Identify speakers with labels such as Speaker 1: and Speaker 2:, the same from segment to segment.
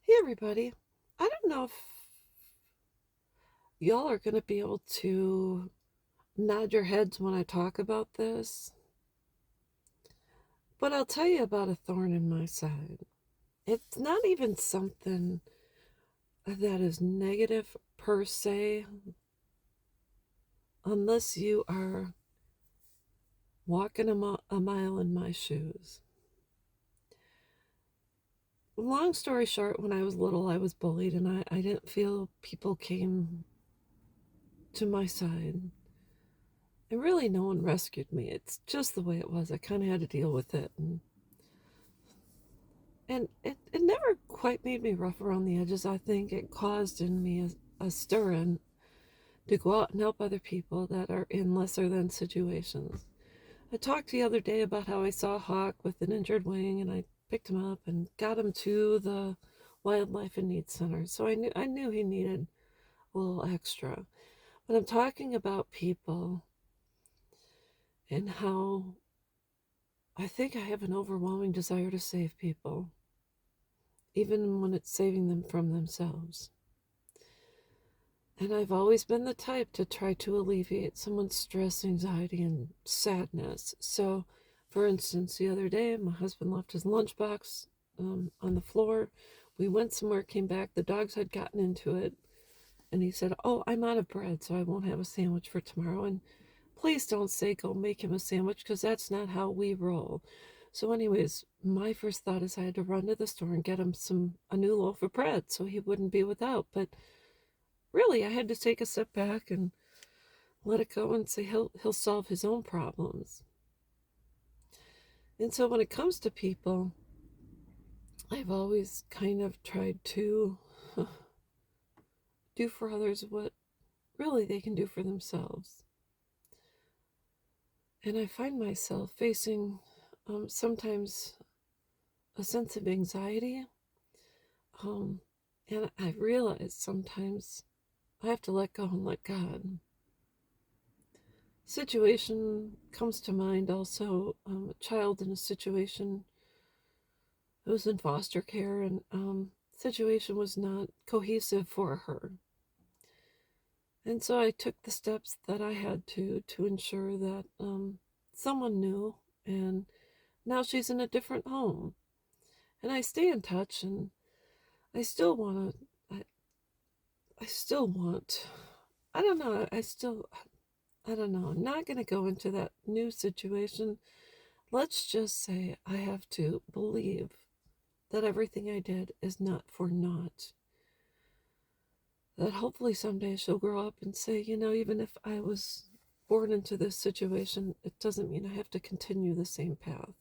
Speaker 1: Hey everybody. I don't know if y'all are going to be able to nod your heads when I talk about this, but I'll tell you about a thorn in my side. It's not even something that is negative per se, unless you are walking a mile in my shoes. Long story short, when I was little, I was bullied and I didn't feel people came to my side. And really, no one rescued me. It's just the way it was. I kind of had to deal with it. And it never quite made me rough around the edges. I think it caused in me a stirring to go out and help other people that are in lesser than situations. I talked the other day about how I saw a hawk with an injured wing and I picked him up and got him to the wildlife and needs center. So I knew he needed a little extra. But I'm talking about people and how I think I have an overwhelming desire to save people, even when it's saving them from themselves. And I've always been the type to try to alleviate someone's stress, anxiety, and sadness. So, for instance, the other day, my husband left his lunchbox on the floor. We went somewhere, came back, the dogs had gotten into it, and he said, "Oh, I'm out of bread, so I won't have a sandwich for tomorrow." And please don't say go make him a sandwich because that's not how we roll. So, anyways, my first thought is I had to run to the store and get him a new loaf of bread so he wouldn't be without. But really, I had to take a step back and let it go and say he'll solve his own problems. And so when it comes to people, I've always kind of tried to do for others what really they can do for themselves. And I find myself facing sometimes a sense of anxiety. Um, and I realize sometimes I have to let go and let God. Situation comes to mind also, a child in a situation who was in foster care, and situation was not cohesive for her. And so I took the steps that I had to ensure that someone knew, and now she's in a different home. And I stay in touch, and I still want to, I still want, I don't know, I don't know. I'm not going to go into that new situation. Let's just say I have to believe that everything I did is not for naught. That hopefully someday she'll grow up and say, even if I was born into this situation, it doesn't mean I have to continue the same path.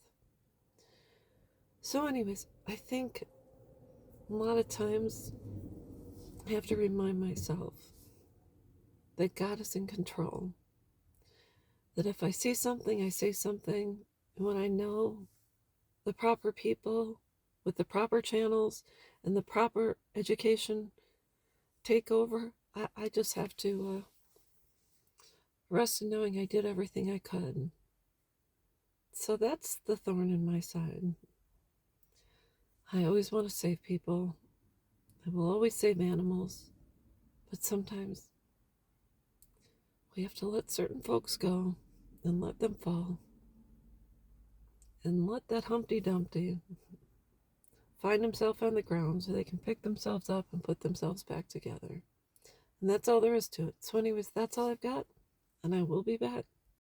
Speaker 1: So, anyways, I think a lot of times I have to remind myself that God is in control. That if I see something, I say something. And when I know the proper people with the proper channels and the proper education take over, I just have to rest in knowing I did everything I could. So that's the thorn in my side. I always want to save people. I will always save animals. But sometimes we have to let certain folks go and let them fall. And let that Humpty Dumpty find himself on the ground so they can pick themselves up and put themselves back together. And that's all there is to it. So, anyways, that's all I've got. And I will be back.